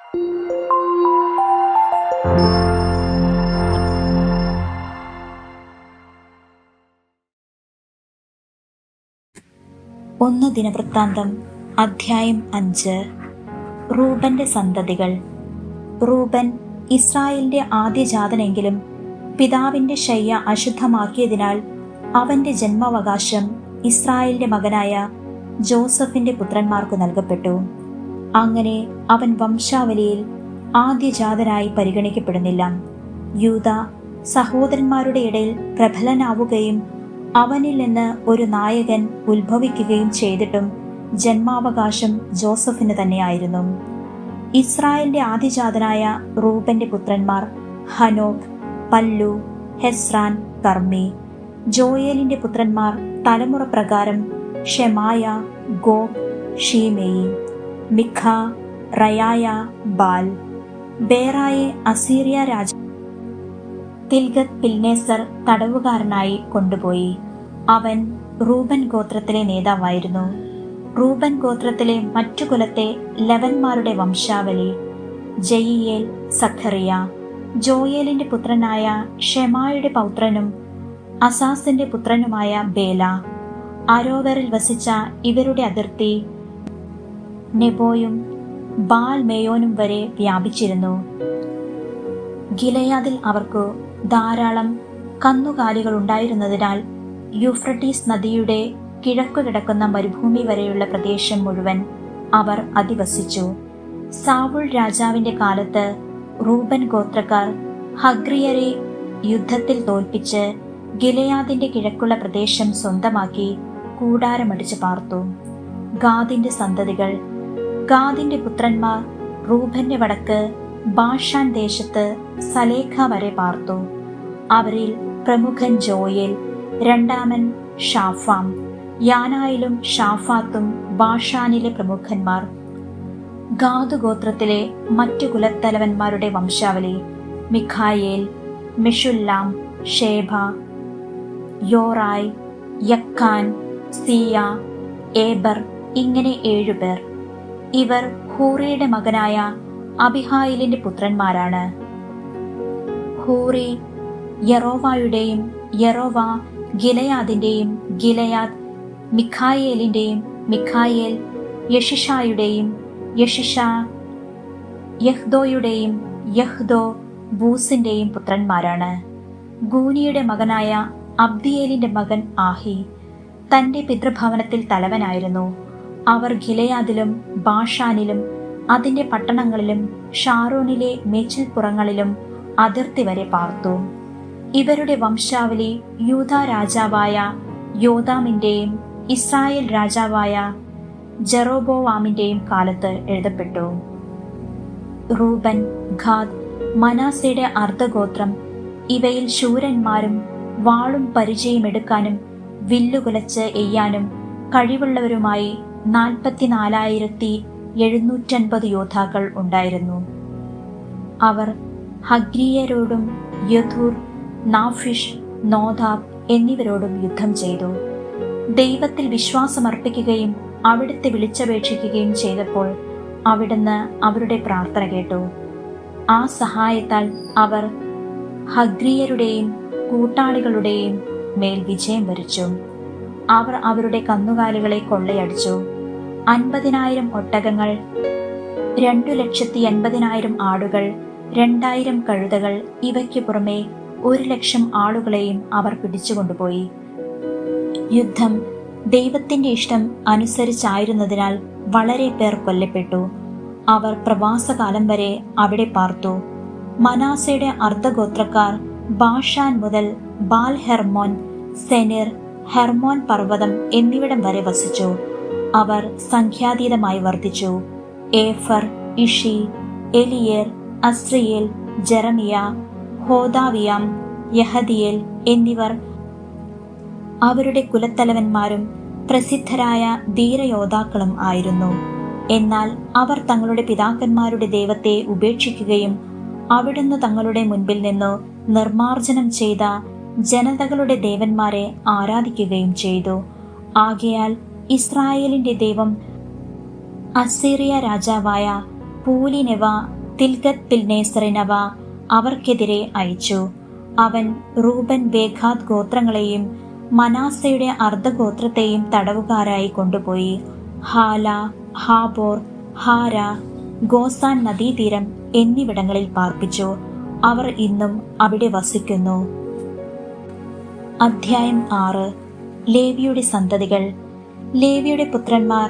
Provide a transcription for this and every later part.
ഒന്ന് ദിനവൃത്താന്തം അധ്യായം 5. റൂബന്റെ സന്തതികൾ. റൂബൻ ഇസ്രായേലിന്റെ ആദ്യജാതനെങ്കിലും പിതാവിന്റെ ശയ്യ അശുദ്ധമാക്കിയതിനാൽ അവന്റെ ജന്മാവകാശം ഇസ്രായേലിന്റെ മകനായ ജോസഫിന്റെ പുത്രന്മാർക്ക് നൽകപ്പെട്ടു. അങ്ങനെ അവൻ വംശാവലിയിൽ ആദ്യജാതനായി പരിഗണിക്കപ്പെടുന്നില്ല. യൂദ സഹോദരന്മാരുടെ ഇടയിൽ പ്രബലനാവുകയും അവനിൽ നിന്ന് ഒരു നായകൻ ഉത്ഭവിക്കുകയും ചെയ്തിട്ടും ജന്മാവകാശം ജോസഫിന് തന്നെയായിരുന്നു. ഇസ്രായേലിന്റെ ആദ്യജാതനായ റൂബന്റെ പുത്രന്മാർ ഹനോക്ക്, പല്ലു, ഹെസ്രാൻ, കർമ്മി. ജോയേലിന്റെ പുത്രന്മാർ തലമുറ പ്രകാരം ഷെമായ, ഗോഗ്, ഷീമേയി, മിഖ, റയായ, ബാൽ. ബേറായെ അസീറിയ രാജ തിൽഗത് പിൽനേസർ തടവുകാരനായി കൊണ്ടുപോയി. അവൻ റൂബൻ ഗോത്രത്തിലെ നേതാവായിരുന്നു. റൂബൻ ഗോത്രത്തിലെ മറ്റു കുലത്തെ ലവന്മാരുടെ വംശാവലി: ജയിയേൽ, സഖറിയ. ജോയേലിന്റെ പുത്രനായ ഷെമായുടെ പൗത്രനും അസാസിന്റെ പുത്രനുമായ ബേല. അരോവറിൽ വസിച്ച ഇവരുടെ അതിർത്തി നെബോയും ബാൽ മേയോനും വരെ വ്യാപിച്ചിരുന്നു. ഗിലെയാദിൽ അവർക്ക് ധാരാളം കന്നുകാലികൾ ഉണ്ടായിരുന്നതിനാൽ യൂഫ്രട്ടീസ് നദിയുടെ കിഴക്കു കിടക്കുന്ന മരുഭൂമി വരെയുള്ള പ്രദേശം മുഴുവൻ അവർ അധിവസിച്ചു. സാവുൾ രാജാവിന്റെ കാലത്ത് റൂബൻ ഗോത്രക്കാർ ഹഗ്രിയരെ യുദ്ധത്തിൽ തോൽപ്പിച്ച് ഗിലെയാദിന്റെ കിഴക്കുള്ള പ്രദേശം സ്വന്തമാക്കി കൂടാരമടിച്ചു പാർത്തു. ഗാദിന്റെ സന്തതികൾ. ഗാദിന്റെ പുത്രന്മാർ റൂബന്റെ വടക്ക് ബാഷാൻ ദേശത്ത് സലേഖ വരെ പാർത്തു. അവരിൽ പ്രമുഖൻ ജോയേൽ, രണ്ടാമൻ ഷാഫാം. യാനായിലും ഷാഫാത്തും ബാഷാനിലെ പ്രമുഖന്മാർ. ഗാദ് ഗോത്രത്തിലെ മറ്റു കുലത്തലവന്മാരുടെ വംശാവലി: മിഖായേൽ, മെഷുല്ലാം, ഷേബ, യോറായ്, യക്കാൻ, സിയ, ഏബർ. ഇങ്ങനെ 7 പേർ. ഇവർ ഹൂറിയുടെ മകനായ അബിഹായിലിന്റെ പുത്രന്മാരാണ്. ഹൂറി യറോവായുടെയും യറോവ ഗിലെയാദിന്റെയും ഗിലെയാദ് മിഖായേലിന്റെയും മിഖായേൽ യഷിഷായുടെയും യഷിഷ യഹ്ദോയുടെയും യഹ്ദോ ബൂസിന്റെയും പുത്രന്മാരാണ്. ഗൂനിയുടെ മകനായ അബ്ദിയേലിന്റെ മകൻ ആഹി തന്റെ പിതൃഭവനത്തിൽ തലവനായിരുന്നു. അവർ ഗിലെയാദിലും ബാഷാനിലും അതിന്റെ പട്ടണങ്ങളിലും ഷാരോനിലെ മേച്ചിൽപ്പുറങ്ങളിലും അതിർത്തി വരെ പാർത്തു. ഇവരുടെ വംശാവലി യൂദാ രാജാവായ യോതാമിന്റെയും ഇസ്രായേൽ രാജാവായ ജെറോബോവാമിന്റെയും കാലത്ത് എഴുതപ്പെട്ടു. റൂബൻ, ഗാദ്, മനാസയുടെ അർദ്ധഗോത്രം. ഇവയിൽ ശൂരന്മാരും വാളും പരിചയമെടുക്കാനും വില്ലുകുലച്ച് എയ്യാനും കഴിവുള്ളവരുമായി 44,750 യോദ്ധാക്കൾ ഉണ്ടായിരുന്നു. അവർ ഹഗ്രിയരോടും യഥൂർ, നാഫിഷ്, നോദാബ് എന്നിവരോടും യുദ്ധം ചെയ്തു. ദൈവത്തിൽ വിശ്വാസമർപ്പിക്കുകയും അവിടുത്തെ വിളിച്ചപേക്ഷിക്കുകയും ചെയ്തപ്പോൾ അവിടുന്ന് അവരുടെ പ്രാർത്ഥന കേട്ടു. ആ സഹായത്താൽ അവർ ഹഗ്രിയരുടെയും കൂട്ടാളികളുടെയും മേൽ വിജയം വരിച്ചു. അവർ അവരുടെ കന്നുകാലികളെ കൊള്ളയടിച്ചു. 50,000 ഒട്ടകങ്ങൾ, 2,80,000 ആടുകൾ, 2,000 കഴുതകൾ, ഇവയ്ക്ക് പുറമെ 1,00,000 ആളുകളെയും അവർ പിടിച്ചുകൊണ്ടുപോയി. യുദ്ധം ദൈവത്തിന്റെ ഇഷ്ടം അനുസരിച്ചായിരുന്നതിനാൽ വളരെ പേർ കൊല്ലപ്പെട്ടു. അവർ പ്രവാസകാലം വരെ അവിടെ പാർത്തു. മനാസയുടെ അർദ്ധഗോത്രക്കാർ ബാഷാൻ മുതൽ ബാൽ ഹെർമോൻ, സെനിർ, ഹെർമോൻ പർവ്വതം എന്നിവിടം വരെ വസിച്ചു. അവർ സംഖ്യാതീതമായി വർദ്ധിച്ചു. ഏഫർ, ഇഷി, എലിയേർ, അസ്രിയേൽ, ജെറമിയ, ഹോദാവിയാം, യഹദിയേൽ എന്നിവർ അവരുടെ കുലത്തലവന്മാരും പ്രസിദ്ധരായ ധീരയോദ്ധാക്കളും ആയിരുന്നു. എന്നാൽ അവർ തങ്ങളുടെ പിതാക്കന്മാരുടെ ദൈവത്തെ ഉപേക്ഷിക്കുകയും അവിടുന്ന് തങ്ങളുടെ മുൻപിൽ നിന്നു നിർമാർജനം ചെയ്ത ജനതകളുടെ ദേവന്മാരെ ആരാധിക്കുകയും ചെയ്തു. ആകയാൽ ഇസ്രായേലിന്റെ ദൈവം അസീറിയ രാജാവായ പൂലിനെവ തിൽഗത് പിൽനേസറിനവ അവർക്കെതിരെ അയച്ചു. അവൻ റൂബൻ ഗാദ് ഗോത്രങ്ങളെയും മനാസയുടെ അർദ്ധഗോത്രത്തെയും തടവുകാരായി കൊണ്ടുപോയി ഹാല, ഹാബോർ, ഹാര, ഗോസാൻ നദീതീരം എന്നിവിടങ്ങളിൽ പാർപ്പിച്ചു. അവർ ഇന്നും അവിടെ വസിക്കുന്നു. അധ്യായം 6. ലേവിയുടെ സന്തതികൾ. ലേവിയുടെ പുത്രന്മാർ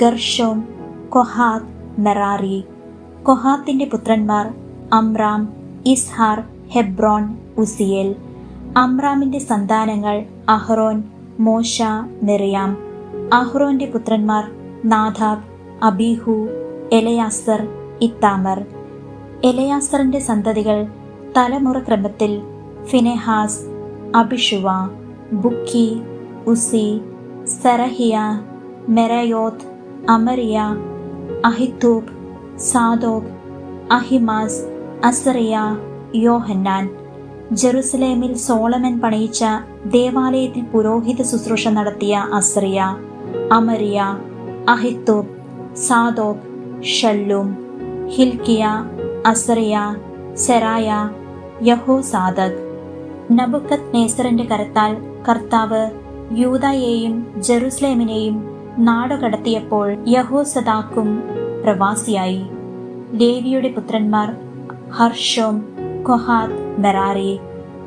ഗർഷോം, കൊഹാത്ത്, മെറാറി. കൊഹാത്തിന്റെ പുത്രന്മാർ അമ്രാം, ഇസ്ഹാർ, ഹെബ്രോൻ, ഉസിയേൽ. അമ്രാമിന്റെ സന്താനങ്ങൾ അഹ്റോൻ, മോശ, മിറിയാം. അഹ്റോന്റെ പുത്രന്മാർ നാദാബ്, അബീഹു, എലയാസർ, ഇത്താമർ. എലയാസറിന്റെ സന്തതികൾ തലമുറ ക്രമത്തിൽ ഫിനെഹാസ്, അബിഷുവ, ബുക്കി, ഉസി, സെറഹിയ, മെരയോത്ത്, അമരിയ, അഹിത്തൂബ്, സാദോക്, അഹിമാസ്, അസറിയ, യോഹന്നാൻ. ജെറുസലേമിൽ സോളമൻ പണിയിച്ച ദേവാലയത്തിൽ പുരോഹിത ശുശ്രൂഷ നടത്തിയ അസറിയ, അമരിയ, അഹിത്തൂബ്, സാദോക്, ഷല്ലൂം, ഹിൽക്കിയ, അസറിയ, സെറായ, യഹോസാദക്. നബുക്കദ്നേസറിന്റെ കരത്താൽ കർത്താവ് യൂദയെയും ജെറുസലേമിനെയും നാടുകടത്തിയപ്പോൾ യഹോസദാക്കും പ്രവാസിയായി. ലേവിയുടെ പുത്രന്മാർ ഹർഷോം, കൊഹാത്ത്, മെറാറി.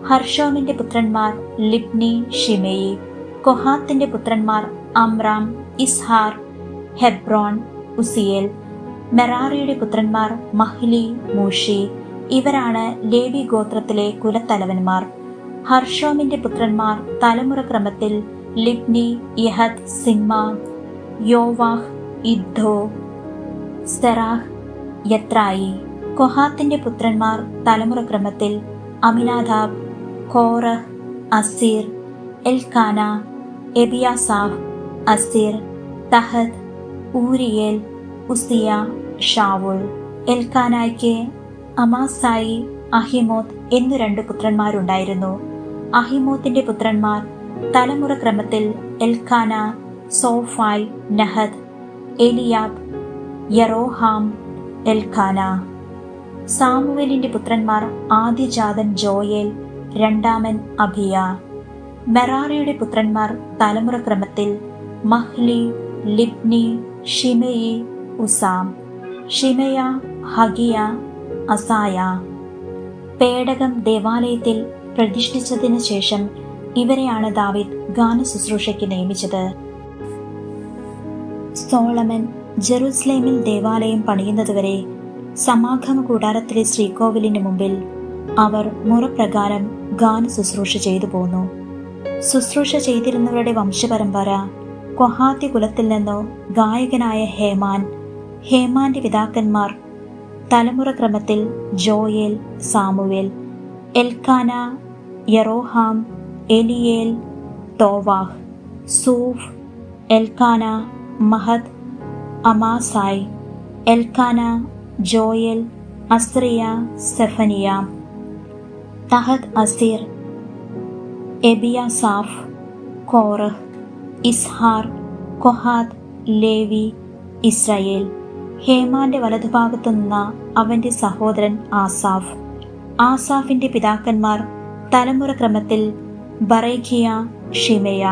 ഹർഷോമിന്റെ പുത്രന്മാർ ലിബ്നി, ഷിമെയി. കൊഹാത്തിന്റെ പുത്രന്മാർ അമ്രാം, ഇസ്ഹാർ, ഹെബ്രോൻ, ഉസിയേൽ. മെറാറിയുടെ പുത്രന്മാർ മഹ്ലി, മൂഷി. ഇവരാണ് ലേവി ഗോത്രത്തിലെ കുലത്തലവന്മാർ. ഹർഷോമിന്റെ പുത്രന്മാർ തലമുറ ക്രമത്തിൽ ലിബ്നി, യഹത്, സിമ്മ, യോവാഹ്, ഇദ്ദോ, സെറാഹ്, യത്രായി. കൊഹാത്തിന്റെ പുത്രന്മാർ തലമുറ ക്രമത്തിൽ Amminadab, Korah, Assir, Elkanah, Ebiasaph, Assir, Tahath, Uriel, Uzziah, Shaul. എൽക്കാനായ്ക്ക് അമാസായി, അഹിമോത്ത് എന്നു 2 പുത്രന്മാരുണ്ടായിരുന്നു. അഹിമോത്തിന്റെ പുത്രന്മാർ തലമുറ ക്രമത്തിൽ Elkanah, Zophai, Nahath, Eliab, Jeroham, Elkanah. സാമുവേലിന്റെ പുത്രന്മാർ ആദ്യജാതൻ ജോയേൽ, രണ്ടാമൻ അബിയ. മെറാറിയുടെ പുത്രന്മാർ തലമുറ ക്രമത്തിൽ Mahli, Libni, Shimei, Uzzah. Shimea, Haggiah, Asaiah. പേടകം ദേവാലയത്തിൽ പ്രതിഷ്ഠിച്ചതിനു ശേഷം ഇവരെയാണ് ദാവീദ് ഗാന ശുശ്രൂഷയ്ക്ക് നിയമിച്ചത്. സോളമൻ ജെറുസലേമിൽ ദേവാലയം പണിയുന്നതുവരെ സമാഗമ കൂടാരത്തിലെ ശ്രീകോവിലിന് മുമ്പിൽ അവർ മുറപ്രകാരം ഗാന ശുശ്രൂഷ ചെയ്തു പോന്നു. ശുശ്രൂഷ ചെയ്തിരുന്നവരുടെ വംശപരമ്പര കൊഹാത്തി കുലത്തിൽ നിന്നു ഗായകനായ ഹേമാൻ. ഹേമാന്റെ പിതാക്കന്മാർ തലമുറ ക്രമത്തിൽ Joel, Samuel, Elkanah, Jeroham, Eliel, Toah, Zuph, Elkanah, Mahath, Amasai. Elkanah, Joel, Azariah, Zephaniah. Tahath, Assir, Ebiasaph, Korah, Izhar, Kohath, Levi, Israel. ഹേമാന്റെ വലതുഭാഗത്തു നിന്ന അവന്റെ സഹോദരൻ ആസാഫ്. ആസാഫിന്റെ പിതാക്കന്മാർ തലമുറ ക്രമത്തിൽ Berechiah, Shimea,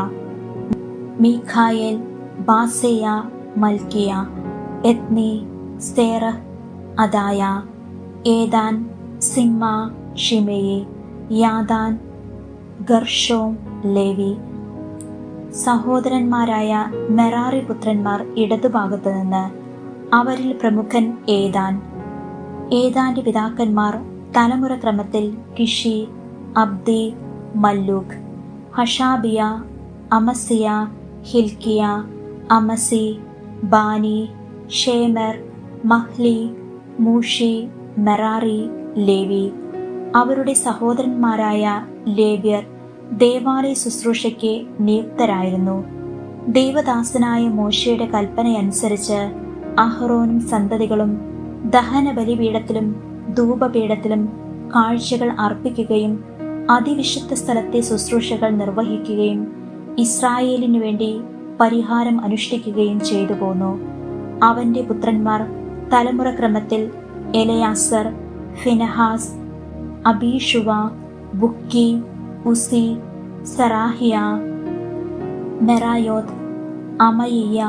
Michael, Baaseiah, Malchijah, Ethni, Zerah, Adaiah, Ethan, Zimmah, Shimei, യാദാൻ, ഗർഷോം, ലേവി. സഹോദരന്മാരായ മെറാറി പുത്രന്മാർ ഇടതുഭാഗത്തു നിന്ന്. അവരിൽ പ്രമുഖൻ ഏദാൻ. ഏദാന്റെ പിതാക്കന്മാർ തലമുറ ക്രമത്തിൽ Kishi, Abdi, Malluch, Hashabiah, Amaziah, Hilkiah, Amzi, Bani, Shemer, Mahli, Mushi, Merari, Levi. അവരുടെ സഹോദരന്മാരായ ലേവ്യർ ദേവാലയ ശുശ്രൂഷയ്ക്ക് നിയുക്തരായിരുന്നു. ദൈവദാസനായ മോശയുടെ കൽപ്പനയനുസരിച്ച് അഹ്റോനും സന്തതികളും ദഹന ബലിപീഠത്തിലും ധൂപപീഠത്തിലും കാഴ്ചകൾ അർപ്പിക്കുകയും അതിവിശുദ്ധ സ്ഥലത്തെ ശുശ്രൂഷകൾ നിർവഹിക്കുകയും ഇസ്രായേലിനു വേണ്ടി പരിഹാരം അനുഷ്ഠിക്കുകയും ചെയ്തു പോന്നു. അവന്റെ പുത്രന്മാർ തലമുറ ക്രമത്തിൽ എലയാസർ, ഫിനഹാസ്, അബീഷുവ, ബുക്കി, ഉസി, സറാഹിയ, മെറായോത്ത്, അമയിയ,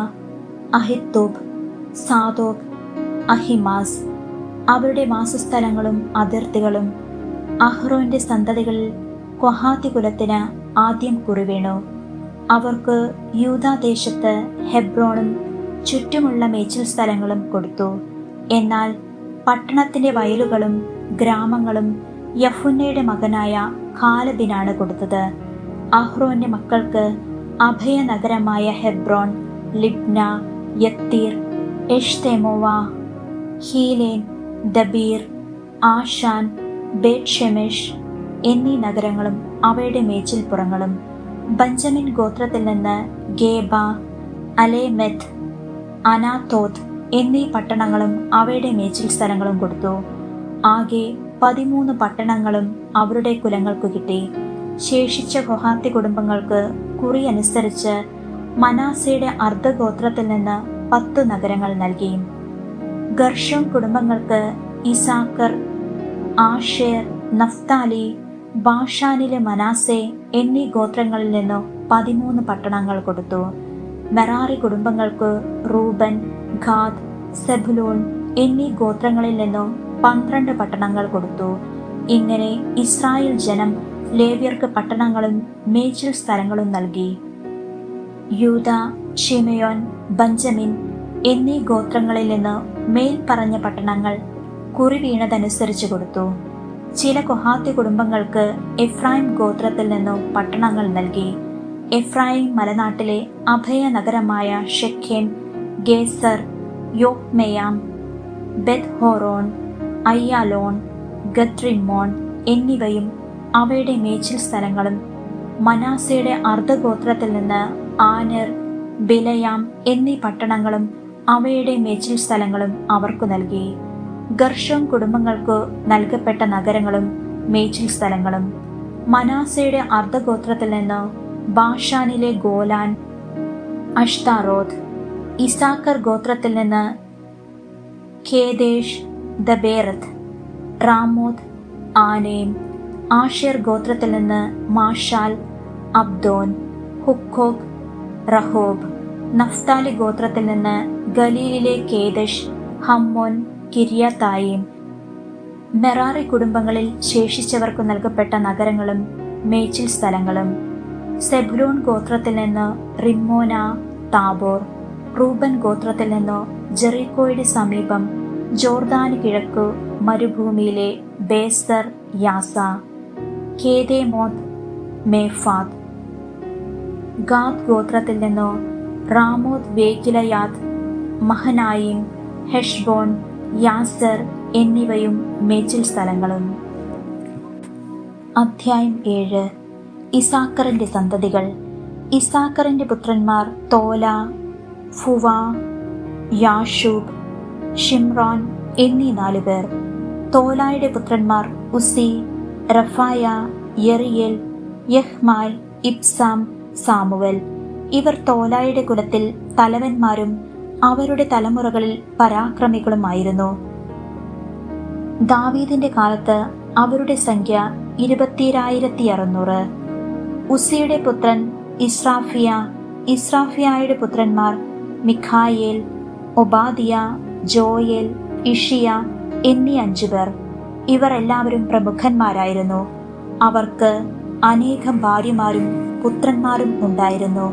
അഹിത്തൂബ്, സാദോക്, അഹിമാസ്. അവരുടെ വാസസ്ഥലങ്ങളും അതിർത്തികളും. അഹ്റോന്റെ സന്തതികളിൽ കൊഹാത്തി കുലത്തിന് ആദ്യം കുറിവീണു. അവർക്ക് യൂദാദേശത്ത് ഹെബ്രോണും ചുറ്റുമുള്ള മേച്ചിൽ സ്ഥലങ്ങളും കൊടുത്തു. എന്നാൽ പട്ടണത്തിന്റെ വയലുകളും ഗ്രാമങ്ങളും യഫുന്നയുടെ മകനായ കാലബിനാണ് കൊടുത്തത്. അഹ്റോന്റെ മക്കൾക്ക് അഭയനഗരമായ ഹെബ്രോൺ, ലിബ്ന, യത്തീർ, എഷ്തെമോവ, ഹീലേൻ, ദബീർ, ആഷാൻ, ബേത്ത്ഷെമെഷ് എന്നീ നഗരങ്ങളും അവയുടെ മേച്ചിൽപ്പുറങ്ങളും. ബഞ്ചമിൻ ഗോത്രത്തിൽ നിന്ന് ഗേബ, അലേമെത്ത്, അനാത്തോത്ത് എന്നീ പട്ടണങ്ങളും അവയുടെ മേച്ചിൽ സ്ഥലങ്ങളും കൊടുത്തു. ആകെ 13 പട്ടണങ്ങളും അവരുടെ കുലങ്ങൾക്കു കിട്ടി. ശേഷിച്ച കൊഹാത്തി കുടുംബങ്ങൾക്ക് കുറി അനുസരിച്ച് മനാസയുടെ അർദ്ധഗോത്രത്തിൽ നിന്ന് 10 നഗരങ്ങൾ നൽകി. ഗർഷോൻ കുടുംബങ്ങൾക്ക് ഇസാക്കർ, ആഷേർ, നഫ്താലി, ബാഷാനിലെ മനാസെ എന്നീ ഗോത്രങ്ങളിൽ നിന്നു 13 പട്ടണങ്ങൾ കൊടുത്തു. മെറാറി കുടുംബങ്ങൾക്ക് റൂബൻ, ഗാദ്, സെബുലൂൺ എന്നീ ഗോത്രങ്ങളിൽ നിന്നു 12 പട്ടണങ്ങൾ കൊടുത്തു. ഇങ്ങനെ ഇസ്രായേൽ ജനം ലേവ്യർക്ക് പട്ടണങ്ങളും മേച്ചിൽ സ്ഥലങ്ങളും നൽകി. യൂദ, ഷിമെയോൻ, ബഞ്ചമിൻ എന്നീ ഗോത്രങ്ങളിൽ നിന്ന് മേൽപ്പറഞ്ഞ പട്ടണങ്ങൾ കുറി വീണതനുസരിച്ച് കൊടുത്തു. ചില കൊഹാത്തി കുടുംബങ്ങൾക്ക് എഫ്രായിം ഗോത്രത്തിൽ നിന്നു പട്ടണങ്ങൾ നൽകി. എഫ്രായിം മലനാട്ടിലെ അഭയ നഗരമായ ഷെഖേം, ഗേസർ, യോക്മെയാം, ബെത് ഹോറോൺ, അയ്യാലോൺ, ഗത്രിമ്മോൺ എന്നിവയും അവയുടെ മേച്ചിൽ സ്ഥലങ്ങളും. മനാസയുടെ അർദ്ധഗോത്രത്തിൽ നിന്ന് ആനർ, ബിലയാം എന്നീ പട്ടണങ്ങളും അവയുടെ മേച്ചിൽ സ്ഥലങ്ങളും അവർക്കു നൽകി. ഗർഷോൻ കുടുംബങ്ങൾക്ക് നൽകപ്പെട്ട നഗരങ്ങളും മേച്ചിൽ സ്ഥലങ്ങളും. മനാസയുടെ അർദ്ധഗോത്രത്തിൽ നിന്ന് ബാഷാനിലെ ഗോലാൻ, അഷ്താറോത്ത്. ഇസാക്കർ ഗോത്രത്തിൽ നിന്ന് ഖേദേശ്, ദബേറത്ത്, റാമോത്ത്, ആനേം. ആഷേർ ഗോത്രത്തിൽ നിന്ന് മാഷാൽ, അബ്ദോൻ, ഹുക്കോക്, റഹോബ്. നഫ്താലി ഗോത്രത്തിൽ നിന്ന് ഗലീലിലെ കേദഷ്, ഹമ്മോൻ, കിര്യത്തായിം. മെറാറി കുടുംബങ്ങളിൽ ശേഷിച്ചവർക്കു നൽകപ്പെട്ട നഗരങ്ങളും മേച്ചിൽ സ്ഥലങ്ങളും. സെബ്ലൂൺ ഗോത്രത്തിൽ നിന്ന് റിമ്മോന, താബോർ. റൂബൻ ഗോത്രത്തിൽ നിന്ന് ജെറിക്കോയുടെ സമീപം ജോർദാന് കിഴക്കു മരുഭൂമിയിലെ ബേസർ, യാസ, കേദേമോത്ത്, മേഫാത്ത്. ഗാദ് ഗോത്രത്തിൽ നിന്ന് റാമോത്ത്, വേഗിലയാത്ത്, മഹനായിം, ഹെഷ്ബോൺ, യാസർ എന്നിവയും മേച്ചിൽ സ്ഥലങ്ങളും. അധ്യായം 7. ഇസാക്കറിന്റെ സന്തതികൾ. ഇസാക്കറിന്റെ പുത്രന്മാർ തോല, ഫുവ, യാഷൂബ്, ഷിമ്രോൻ എന്നീ 4 പേർ. തോലായുടെ പുത്രന്മാർ ഉസി, റഫായ, യെറിയേൽ, യഹ്മാൽ, ഇബ്സാം, സാമുവൽ. ഇവർ തോലായുടെ കുലത്തിൽ തലവന്മാരും അവരുടെ തലമുറകളിൽ പരാക്രമികളുമായിരുന്നു. ദാവീദിന്റെ കാലത്ത് അവരുടെ സംഖ്യ 21,600. ഉസിയുടെ പുത്രൻ ഇസ്രാഫിയ. ഇസ്രാഫിയായുടെ പുത്രന്മാർ മിഖായേൽ, ഒബാദിയ, ജോയേൽ, ഇഷിയ എന്നീ 5 പേർ. ഇവർ എല്ലാവരും പ്രമുഖന്മാരായിരുന്നു. അവർക്ക് അനേകം ഭാര്യമാരും പുത്രന്മാരും ഉണ്ടായിരുന്നു.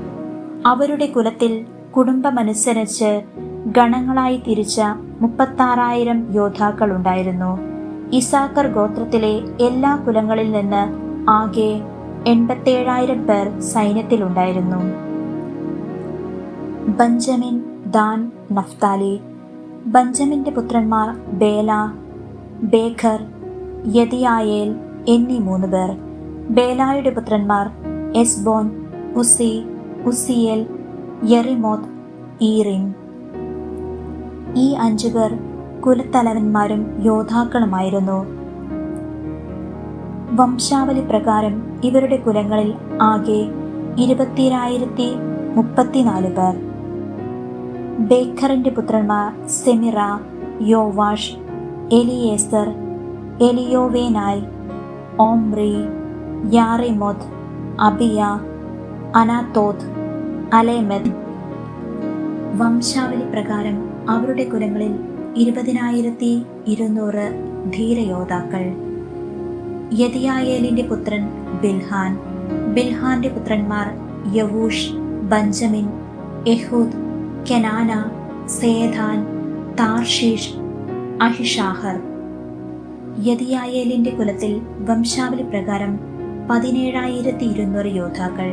അവരുടെ കുലത്തിൽ കുടുംബമനുസരിച്ച് ഗണങ്ങളായി തിരിച്ച 36,000 യോദ്ധാക്കൾ ഉണ്ടായിരുന്നു. ഇസാക്കർ ഗോത്രത്തിലെ എല്ലാ കുലങ്ങളിൽ നിന്ന് ആകെ 87,000 പേർ സൈന്യത്തിലുണ്ടായിരുന്നു. Benjamin, Dan, Naphtali. ബഞ്ചമിന്റെ പുത്രന്മാർ ബേല, ബേഖർ, യദിയായേൽ എന്നീ 3 പേർ. ബേലായുടെ പുത്രന്മാർ എസ്ബോൻ, ഉസി, ഉസിയേൽ, യെറിമോത്ത്, ഈറിം. ഈ 5 പേർ കുലത്തലവന്മാരും യോദ്ധാക്കളുമായിരുന്നു. വംശാവലി പ്രകാരം ഇവരുടെ കുലങ്ങളിൽ ആകെ 20,034 പേർ. ബേഖറിന്റെ പുത്രന്മാർ സെമിറ, യോവാഷ്, എലിയേസർ, എലിയോവേനായി, ഓംരി, യാറിമോത്ത്, അബിയ, അനാത്തോത്ത്, അലേമെത്ത്. വംശാവലി പ്രകാരം അവരുടെ കുലങ്ങളിൽ 20,200 ധീരയോദ്ധാക്കൾ. യദിയായേലിന്റെ പുത്രൻ ബിൽഹാൻ. ബിൽഹാന്റെ പുത്രന്മാർ യവൂഷ്, ബഞ്ചമിൻ, എഹൂദ്, കെനാന, സേഥാൻ, താർഷീഷ്, അഹിഷാഹർ. യദിയായേലിന്റെ കുലത്തിൽ വംശാവലി പ്രകാരം 17,200 യോദ്ധാക്കൾ.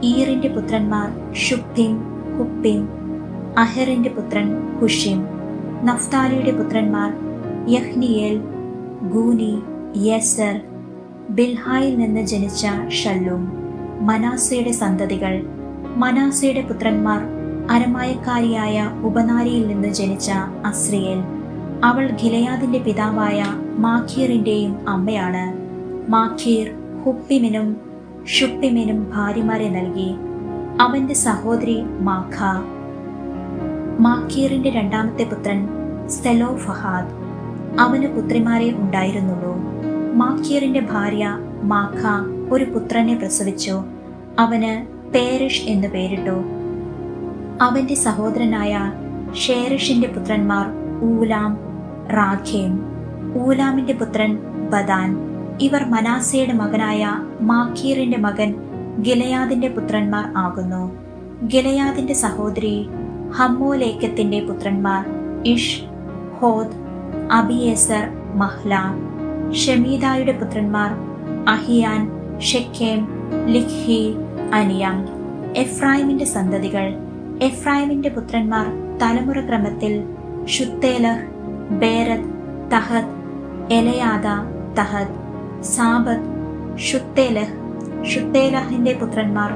ഈറിന്റെ പുത്രന്മാർ ഷുപ്പിം, ഹുപ്പിം. അഹറിന്റെ പുത്രൻ ഹുഷിം. നഫ്താലിയുടെ പുത്രന്മാർ യഹ്നിയേൽ, ഗൂനി, യേസർ. ബിൽഹായിൽ നിന്ന് ജനിച്ച ഷല്ലൂം. മനാസയുടെ സന്തതികൾ. മനാസയുടെ പുത്രന്മാർ അരമായക്കാരിയായ ഉപനാരിയിൽ നിന്ന് ജനിച്ച അസ്രിയേൽ. അവൾ ഗിലെയാദിന്റെ പിതാവായ മാഖീറിന്റെയും അമ്മയാണ്. മാഖീർ ഹുപ്പിമിനും ഷുപ്പിമിനും ഭാര്യമാരെ നൽകി. അവന്റെ സഹോദരി മാഖ. മാഖീറിന്റെ രണ്ടാമത്തെ പുത്രൻ സെലോഫഹാദ്. അവന് പുത്രിമാരെ ഉണ്ടായിരുന്നുള്ളൂ. മാഖീറിന്റെ ഭാര്യ മാഖ ഒരു പുത്രനെ പ്രസവിച്ചു. അവന് പേരിഷ് എന്ന് പേരിട്ടു. അവന്റെ സഹോദരനായ ഷേരിഷിന്റെ പുത്രന്മാർ ഊലാം, റാഖേം. ഊലാമിന്റെ പുത്രൻ ബദാൻ. ഇവർ മനാസയുടെ മകനായ മാഖീറിന്റെ മകൻ ഗിലെയാദിന്റെ പുത്രന്മാർ ആകുന്നു. ഗിലെയാദിന്റെ സഹോദരി ഹമ്മോലേക്കത്തിന്റെ പുത്രന്മാർ ഇഷ്, ഹോദ്, അബിയേസർ, മഹ്ല. ഷെമീദായുടെ പുത്രന്മാർ അഹിയാൻ, ഷെക്കേം, ലിഖ്ഹി, അനിയം. എഫ്രായിമിന്റെ സന്തതികൾ. എഫ്രായിമിന്റെ പുത്രന്മാർ തലമുറ ക്രമത്തിൽ ഷുത്തേലഹ്, ബേരദ്, തഹത്, എലയാദ, തഹത്, സാബത്ത്, ഷുത്തേലഹ്. ഷുത്തേലഹിന്റെ പുത്രന്മാർ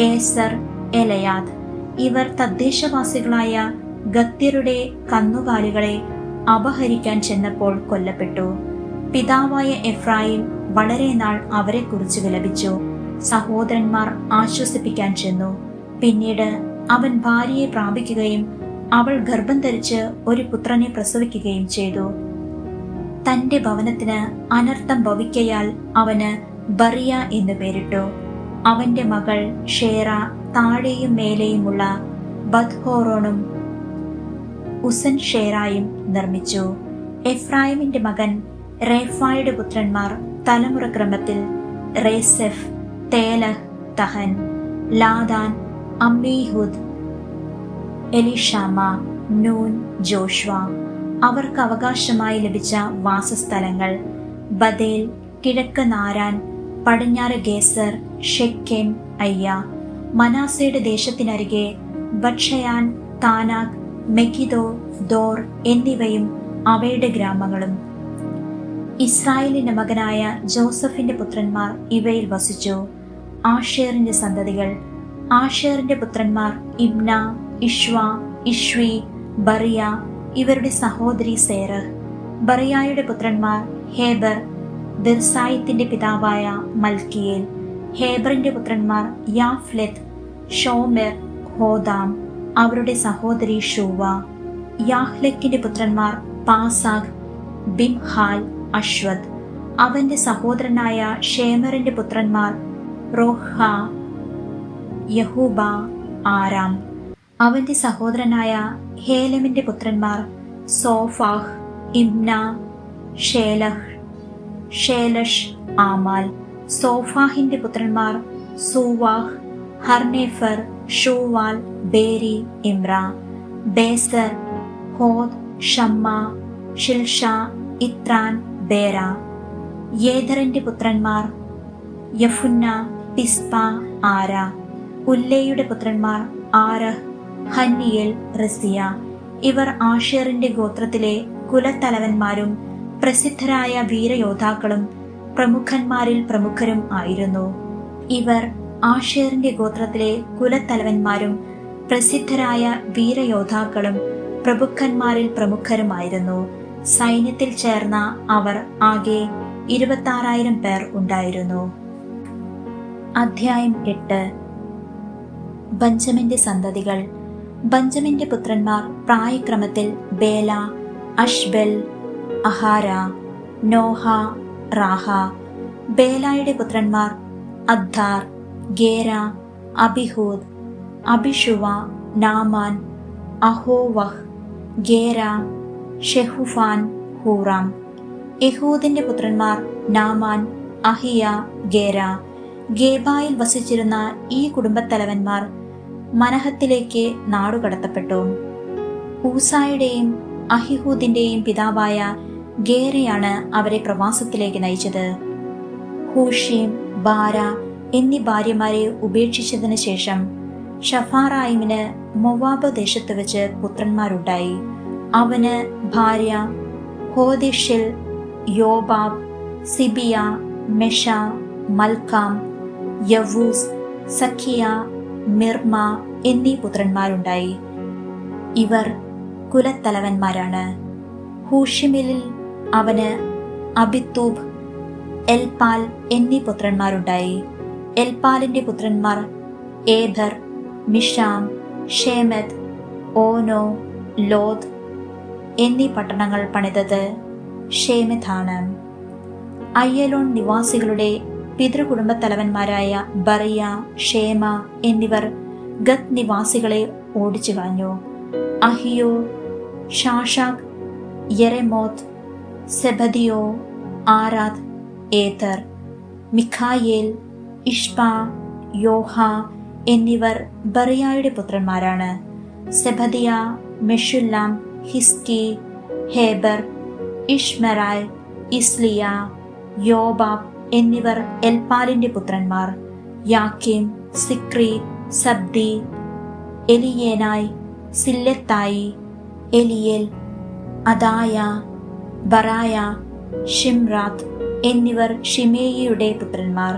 ഏസർ, എലയാദ്. ഇവർ തദ്ദേശവാസികളായ ഗത്യരുടെ കന്നുകാലികളെ അപഹരിക്കാൻ ചെന്നപ്പോൾ കൊല്ലപ്പെട്ടു. പിതാവായ എഫ്രായിം വളരെ നാൾ അവരെക്കുറിച്ച് വിലപിച്ചു. സഹോദരന്മാർ ആശ്വസിപ്പിക്കാൻ ചെന്നു. പിന്നീട് അവൻ ഭാര്യയെ പ്രാപിക്കുകയും അവൾ ഗർഭം ധരിച്ച് ഒരു പുത്രനെ പ്രസവിക്കുകയും ചെയ്തു. തന്റെ ഭവനത്തിന് അനർത്ഥം ഭവിക്കയാൽ അവന് ബറിയ എന്ന് പേരിട്ടു. അവന്റെ മകൾ ഷേറ താഴെയും മേലെയുമുള്ള ബത്ഹോറോണും ഉസൻ ഷേറായും നിർമ്മിച്ചു. എഫ്രായിമിന്റെ മകൻ റേഫായുടെ പുത്രന്മാർ തലമുറ ക്രമത്തിൽ റേസെഫ്, തേലഹ്, തഹൻ, ലാദാൻ, അമ്മീഹുദ്, എലിഷാമ, നൂൻ, ജോഷ്വ. അവർക്ക് അവകാശമായി ലഭിച്ച വാസസ്ഥലങ്ങൾ ബദേൽ, കിഴക്ക് നാരാൻ, പടിഞ്ഞാറ് ഗേസർ, ഷെക്കേം, അയ്യ. മനാസയുടെ ദേശത്തിനരികെ ബത്ഷയാൻ, താനാക്, മെഗിദോ, ദോർ എന്നിവയും അവയുടെ ഗ്രാമങ്ങളും. ഇസ്രായേലിന്റെ മകനായ ജോസഫിന്റെ പുത്രന്മാർ ഇവയിൽ വസിച്ചു. ആഷേറിന്റെ സന്തതികൾ. ആഷേറിന്റെ പുത്രന്മാർ ഇബ്ന, ഇഷ്വ, ഇഷ്വി, ബറിയ. ഇവരുടെ സഹോദരി സേറഹ്. ബറിയായുടെ പുത്രന്മാർ ഹേബർ, ദിർസായിത്തിന്റെ പിതാവായ മൽക്കിയേൽ. ഹേബറിന്റെ പുത്രന്മാർ യാഫ്ലെത്ത്, ഷോമെർ, ഹോദാം. അവരുടെ സഹോദരി ഷൂവ. യാഹ്ലെക്കിന്റെ പുത്രന്മാർ പാസാഖ്, ബിംഹാൽ, അശ്വത്. അവന്റെ സഹോദരനായ ഷേമറിന്റെ പുത്രന്മാർ റോഹ, യഹൂബ, ആരാം. അവന്റെ സഹോദരനായ ഹേലമിന്റെ പുത്രന്മാർ സോഫാഹ്, ഇബ്ന, ഷേലഹ്, ഷേലഷ്, ആമാൽ. സോഫാഹിന്റെ പുത്രന്മാർ സൂവാഹ്, ഹർനേഫർ, ഷൂവാൽ, ബേരി, ഇമ്ര, ബേസർ, ഹോദ്, ഷമ്മ, ഷിൽഷ, ഇത്രാൻ, ബേര. യേദറിന്റെ പുത്രന്മാർ യഫുന്ന, പിസ്പ, ആര. ഉല്ലേയുടെ പുത്രന്മാർ ആരഹ്, ഹന്നിയേൽ, റസിയ. ഇവർ ആഷേറിന്റെ ഗോത്രത്തിലെ കുലത്തലവന്മാരും പ്രസിദ്ധരായ വീരയോദ്ധാക്കളും പ്രമുഖന്മാരിൽ പ്രമുഖരും ആയിരുന്നു. ഇവർ ആഷേറിന്റെ ഗോത്രത്തിലെ കുലത്തലവന്മാരും പ്രസിദ്ധരായ വീരയോദ്ധാക്കളും പ്രഭുക്കന്മാരിൽ പ്രമുഖരുമായിരുന്നു. സൈന്യത്തിൽ ചേർന്ന അവർ ആകെ 26,000 പേർ ഉണ്ടായിരുന്നു. അധ്യായം 8. ബഞ്ചമിന്റെ സന്തതികൾ. ബഞ്ചമിന്റെ പുത്രന്മാർ പ്രായക്രമത്തിൽ ബേല, അഷ്ബെൽ, അഹാര, നോഹ, റാഹ. ബേലായുടെ പുത്രന്മാർ അദ്ദാർ, ഗേര, അബിഹൂദ്, അബിഷുവ, നാമാൻ, അഹോവഹ്, ഗേര, ഷെഹുഫാൻ, ഹൂറാം. യഹൂദിന്റെ പുത്രന്മാർ നാമാൻ, അഹിയ, ഗേര. ഗേബായിൽ വസിച്ചിരുന്ന ഈ കുടുംബത്തലവന്മാർ മനഹത്തിലേക്ക് നാടുകടത്തപ്പെട്ടു. ഊസായുടെയും അഹിഹൂദിന്റെയും പിതാവായ ഗേരയാണ് അവരെ പ്രവാസത്തിലേക്ക് നയിച്ചത്. ഹൂഷീം, ബാര എന്നീ ഭാര്യമാരെ ഉപേക്ഷിച്ചതിന് ശേഷം ഷഫാറായിമിന് മൊവാബ് ദേശത്ത് വെച്ച് പുത്രന്മാരുണ്ടായി. അവന് ഭാര്യ ഹോദിഷിൽ, യോബാബ്, സിബിയ, മെഷ, മൽക്കാം, യവൂസ്, സഖിയ, മിർമ എന്നീ പുത്രന്മാരുണ്ടായി. ഇവർ കുലത്തലവന്മാരാണ്. ഹൂഷിമിലിൽ അവന് അബിത്തൂബ്, എൽപാൽ എന്നീ പുത്രന്മാരുണ്ടായി. എൽപാലിന്റെ പുത്രന്മാർ ഏബർ, മിഷാം, ഷേമത്ത്, ഓനോ, ലോദ് എന്നീ പട്ടണങ്ങൾ പണിതത് ഷേമെത്താണ്. അയ്യലോൺ നിവാസികളുടെ പിതൃകുടുംബത്തലവന്മാരായ ബറിയ, ഷേമ എന്നിവർ ഗത്ത് നിവാസികളെ ഓടിച്ചു കളഞ്ഞു. അഹിയോ, ഷാഷാക്, യെരെമോത്ത്, സെബദിയോ, ആരാദ്, ഏതർ, മിഖായേൽ, ഇഷ്പ, യോഹ എന്നിവർ ബറിയായുടെ പുത്രന്മാരാണ്. സെബദിയ, മെഷുല്ലാം, ഹിസ്കി, ഹേബർ, ഇഷ്മെറായ്, ഇസ്ലിയ, യോബാബ് എന്നിവർ എൽപാലിന്റെ പുത്രന്മാർ. യാക്കീം, സിക്രി, സബ്ദി, എലിയേനായ്, സില്ലെത്തായി, എലിയേൽ, അദായ, ബറായ, ഷിംറാത്ത് എന്നിവർ ഷിമേയിയുടെ പുത്രന്മാർ.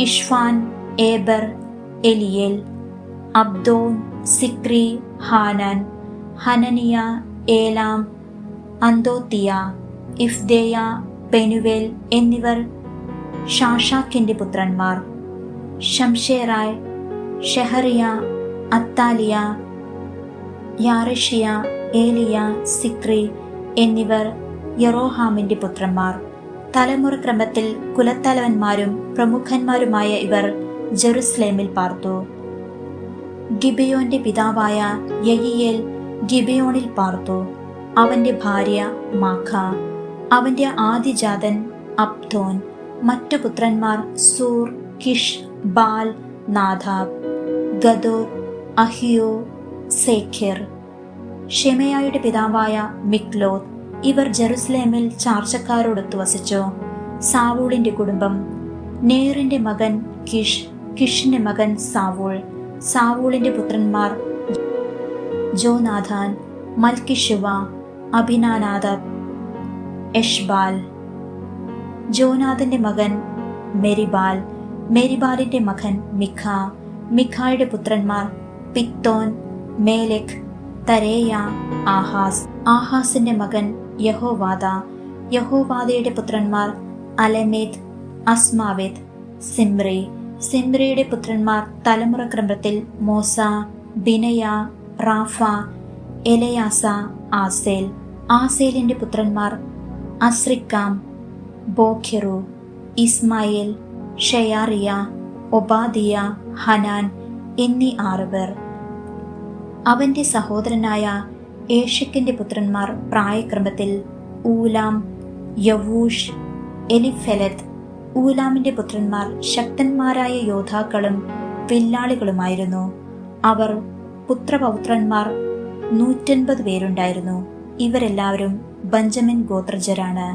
ഇഷ്ഫാൻ, ഏബർ, എലിയേൽ, അബ്ദോൻ, സിക്രി, ഹാനാൻ, ഹനനിയ, ഏലാം, അന്തോത്തിയ, ഇഫ്ദേയ, പെനുവേൽ എന്നിവർ ഷാഷാക്കിന്റെ പുത്രന്മാർ. ശംഷേറായ്, ഷെഹറിയ, അത്താലിയ, യാറഷിയ, ഏലിയ, സിക്രി എന്നിവർ യെറോഹാമിന്റെ പുത്രന്മാർ. തലമുറ ക്രമത്തിൽ കുലത്തലവന്മാരും പ്രമുഖന്മാരുമായ ഇവർ ജെറുസലേമിൽ പാർത്തു. ഗിബിയോന്റെ പിതാവായ യയിയേൽ ഗിബിയോണിൽ പാർത്തു. അവന്റെ ഭാര്യ മാഖ. അവന്റെ ആദ്യജാതൻ അബ്ദോൻ. മറ്റു പുത്രന്മാർ സൂർ, കിഷ്, ബാൽ, നാദാബ്, ഗദോർ, അഹിയോ, സേഖെർ. ഷെമയായുടെ പിതാവായ മിക്ലോത്ത്. ഇവർ ജെറുസലേമിൽ ചാർച്ചക്കാരോടൊത്തു വസിച്ചു. സാവൂളിന്റെ കുടുംബം. നേറിന്റെ മകൻ കിഷ്, കിഷിന്റെ മകൻ സാവൂൾ. സാവൂളിന്റെ പുത്രന്മാർ ജോനാഥാൻ, മൽക്കിഷുവ, അഭിനാനാദബ്, എഷ്ബാൽ. ജോനാഥന്റെ മകൻ മെരിബാൽ. മെരിബാലിന്റെ മകൻ മിഖ. മിഖായുടെ പുത്രന്മാർ പിത്തോൻ, മേലെക്, തരേയ, ആഹാസ്. ആഹാസിന്റെ മകൻ യഹോവാദ. യഹോവാദയുടെ പുത്രന്മാർ അലമേത്, അസ്മാവേത്, സിമ്രി. സിമ്രിയുടെ പുത്രന്മാർ തലമുറ ക്രമത്തിൽ മോസ, ബിനയ, റാഫ, എലയാസ, ആസേൽ. ആസേലിന്റെ പുത്രന്മാർ അസ്രിക്കാം, ബോഖെറു, ഇസ്മായേൽ, ഷെയാറിയ, ഒബാദിയ, ഹനാൻ എന്നീ 6 പേർ. അവന്റെ സഹോദരനായ ഏഷക്കിന്റെ പുത്രന്മാർ പ്രായക്രമത്തിൽ ഊലാം, യവൂഷ്, എലിഫെലത്ത്. ഊലാമിന്റെ പുത്രന്മാർ ശക്തന്മാരായ യോദ്ധാക്കളും വില്ലാളികളുമായിരുന്നു. അവർ പുത്രപൗത്രന്മാർ 150 പേരുണ്ടായിരുന്നു. ഇവരെല്ലാവരും ബെഞ്ചമിൻ ഗോത്രജരാണ്.